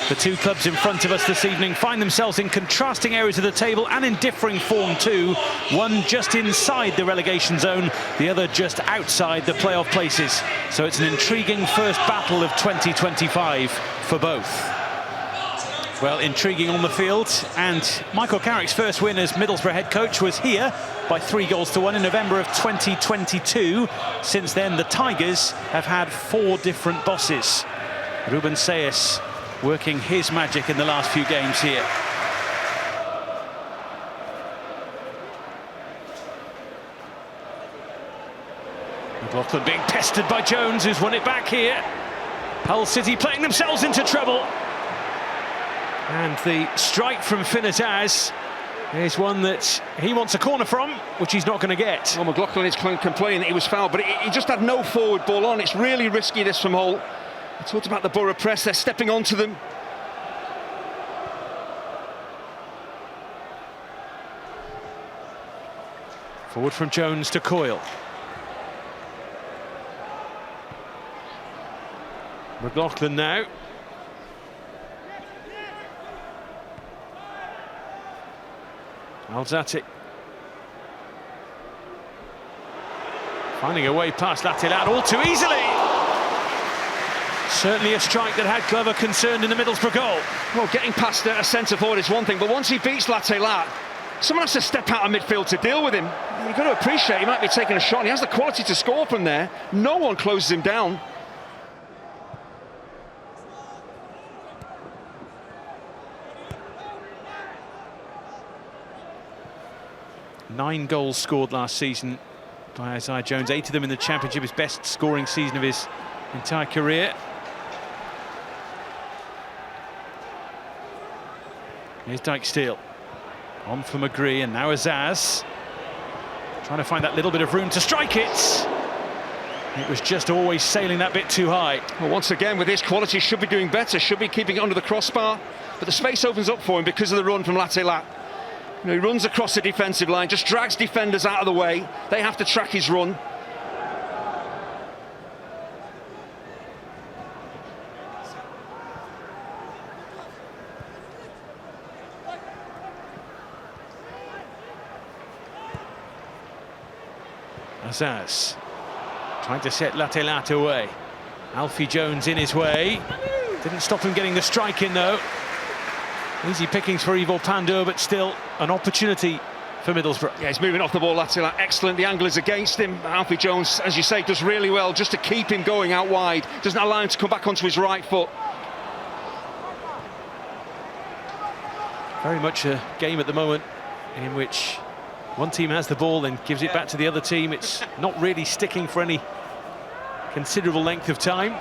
The two clubs in front of us this evening find themselves in contrasting areas of the table and in differing form too. One just inside the relegation zone, the other just outside the playoff places. So it's an intriguing first battle of 2025 for both. Well, intriguing on the field, and Michael Carrick's first win as Middlesbrough head coach was here by 3-1 in November of 2022. Since then, the Tigers have had 4 different bosses. Ruben Sayas working his magic in the last few games here. McLaughlin being pestered by Jones, who's won it back here. Hull City playing themselves into trouble. And the strike from Finn Azaz is one that he wants a corner from, which he's not going to get. Well, McLaughlin is complaining that he was fouled, but he just had no forward ball on. It's really risky, this from Hull. I talked about the Borough press, they're stepping onto them. Forward from Jones to Coyle. McLaughlin now. Alzate. Finding a way past Latilat all too easily. Certainly a strike that had Glover concerned in the Middlesbrough goal. Well, getting past a centre forward is one thing, but once he beats Latilat, someone has to step out of midfield to deal with him. You've got to appreciate he might be taking a shot, and he has the quality to score from there. No one closes him down. Nine goals scored last season by Isaiah Jones, 8 of them in the Championship, his best scoring season of his entire career. Here's Dyke-Steele. On for McGree, and now Azaz. Trying to find that little bit of room to strike it. It was just always sailing that bit too high. Well, once again, with his quality, should be doing better, should be keeping it under the crossbar. But the space opens up for him because of the run from Latilat. You know, he runs across the defensive line, just drags defenders out of the way. They have to track his run. Azaz trying to set Latilat away. Alfie Jones in his way. Didn't stop him getting the strike in though. Easy pickings for Ivo Pandur, but still an opportunity for Middlesbrough. Yeah, he's moving off the ball, Latilat. Excellent. The angle is against him. Alfie Jones, as you say, does really well just to keep him going out wide. Doesn't allow him to come back onto his right foot. Very much a game at the moment in which one team has the ball and gives it back to the other team. It's not really sticking for any considerable length of time.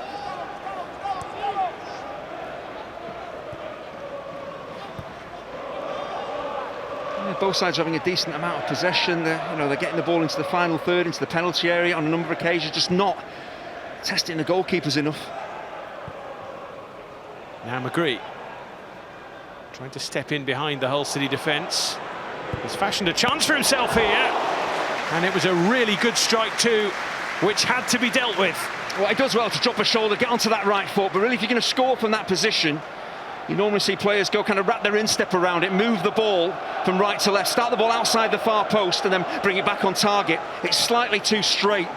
Both sides are having a decent amount of possession. They're getting the ball into the final third, into the penalty area on a number of occasions, just not testing the goalkeepers enough. Now McGree trying to step in behind the Hull City defence. He's fashioned a chance for himself here, and it was a really good strike too, which had to be dealt with. Well, he does well to drop a shoulder, get onto that right foot, but really if you're going to score from that position, you normally see players go kind of wrap their instep around it, move the ball from right to left, start the ball outside the far post and then bring it back on target. It's slightly too straight.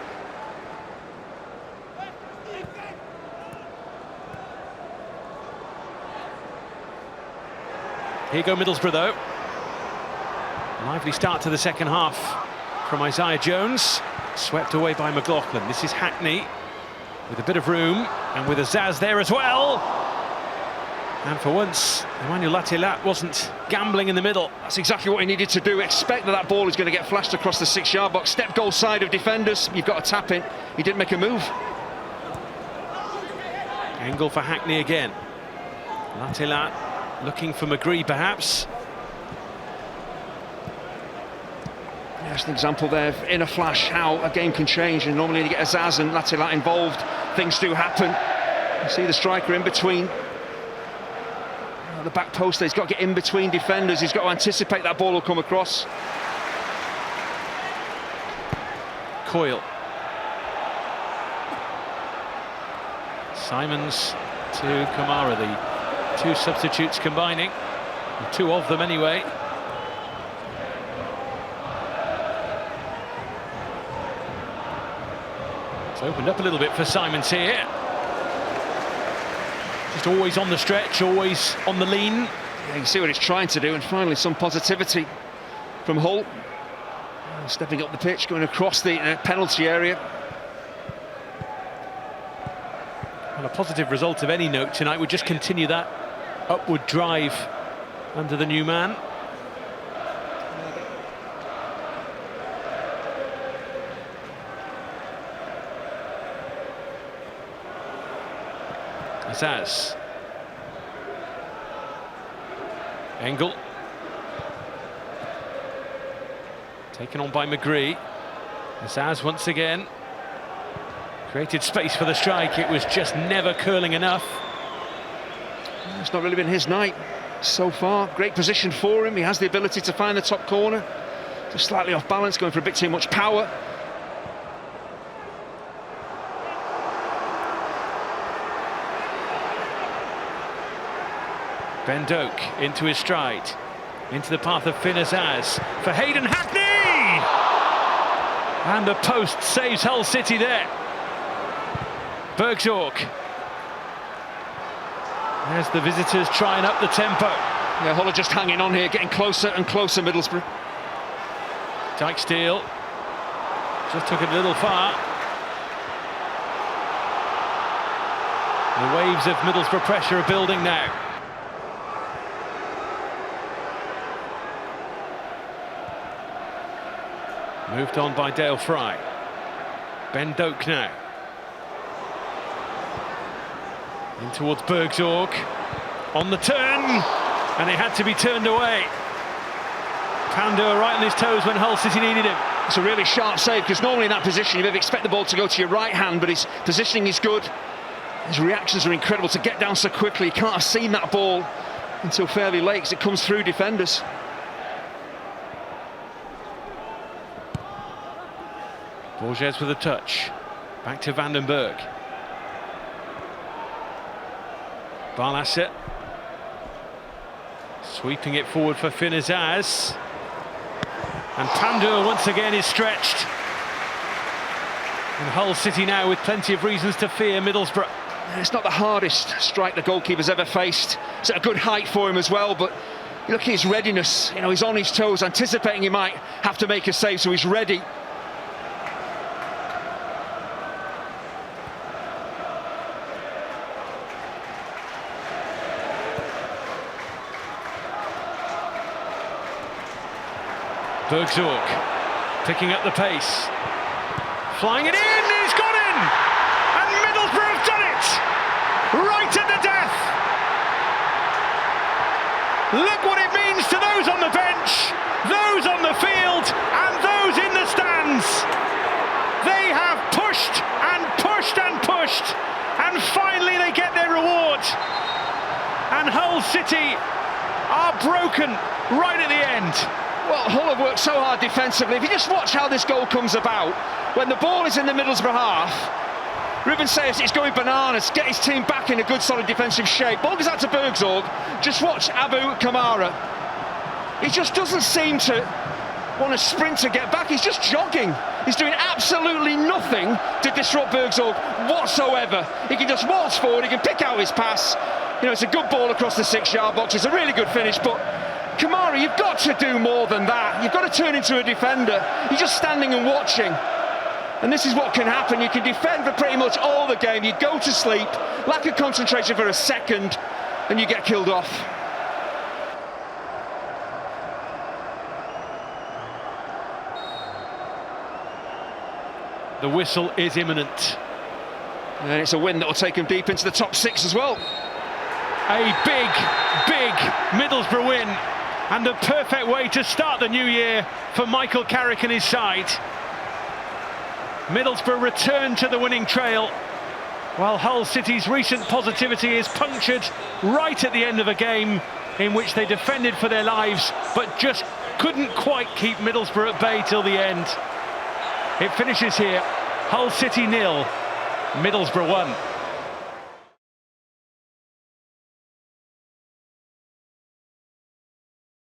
Here go Middlesbrough though. Lively start to the second half from Isaiah Jones. Swept away by McLaughlin. This is Hackney with a bit of room and with Azaz there as well. And for once, Emmanuel Latilat wasn't gambling in the middle. That's exactly what he needed to do. Expect that ball is going to get flashed across the 6-yard box. Step goal side of defenders. You've got to tap in. He didn't make a move. Angle for Hackney again. Latilat looking for McGree perhaps. Yeah, that's an example there of, in a flash, how a game can change. And normally you get Azaz and Latilat involved, things do happen. You see the striker in between. The back post, he's got to get in between defenders, he's got to anticipate that ball will come across. Coyle. Simons to Kamara, the Two substitutes combining, two of them anyway. It's opened up a little bit for Simons here. Just always on the stretch, always on the lean. Yeah, you can see what he's trying to do, and finally some positivity from Hull. Stepping up the pitch, going across the penalty area. Well, a positive result of any note tonight would just continue that upward drive under the new man. Azaz. Engel. Taken on by McGree. Azaz once again. Created space for the strike, it was just never curling enough. It's not really been his night so far. Great position for him, he has the ability to find the top corner. Just slightly off balance, going for a bit too much power. Ben Doak into his stride, into the path of Finn Azaz for Hayden Hackney! And the post saves Hull City there. Bergzorg. As the visitors try and up the tempo. Yeah, Hull are just hanging on here, getting closer and closer, Middlesbrough. Dijksteel just took it a little far. The waves of Middlesbrough pressure are building now. Moved on by Dale Fry. Ben Doak now. In towards Bergzorg. On the turn, and it had to be turned away. Pandur right on his toes when Hull City needed him. It's a really sharp save, because normally in that position you maybe expect the ball to go to your right hand, but his positioning is good. His reactions are incredible to get down so quickly. He can't have seen that ball until fairly late, because it comes through defenders. Borges with a touch. Back to Vandenberg. Barlaser. Sweeping it forward for Finn Azaz. And Pandur once again is stretched. And Hull City now with plenty of reasons to fear Middlesbrough. It's not the hardest strike the goalkeeper's ever faced. It's at a good height for him as well, but look at his readiness. You know, he's on his toes, anticipating he might have to make a save, so he's ready. Bergzorg picking up the pace, flying it in, he's got in! And Middlesbrough have done it! Right at the death! Look what it means to those on the bench, those on the field, and those in the stands! They have pushed and pushed and pushed, and finally they get their reward! And Hull City are broken right at the end. Well, Hull have worked so hard defensively. If you just watch how this goal comes about, when the ball is in the Middlesbrough half, Ruben says it's going bananas, get his team back in a good solid defensive shape. Ball goes out to Bergzorg. Just watch Abu Kamara. He just doesn't seem to want to sprint to get back. He's just jogging. He's doing absolutely nothing to disrupt Bergzorg whatsoever. He can just waltz forward, he can pick out his pass. You know, it's a good ball across the 6-yard box. It's a really good finish, but Kamara, you've got to do more than that. You've got to turn into a defender. You're just standing and watching. And this is what can happen. You can defend for pretty much all the game. You go to sleep, lack of concentration for a second, and you get killed off. The whistle is imminent. And it's a win that will take him deep into the top 6 as well. A big, big Middlesbrough win. And a perfect way to start the new year for Michael Carrick and his side. Middlesbrough return to the winning trail, while Hull City's recent positivity is punctured right at the end of a game in which they defended for their lives, but just couldn't quite keep Middlesbrough at bay till the end. It finishes here, Hull City 0, Middlesbrough 1.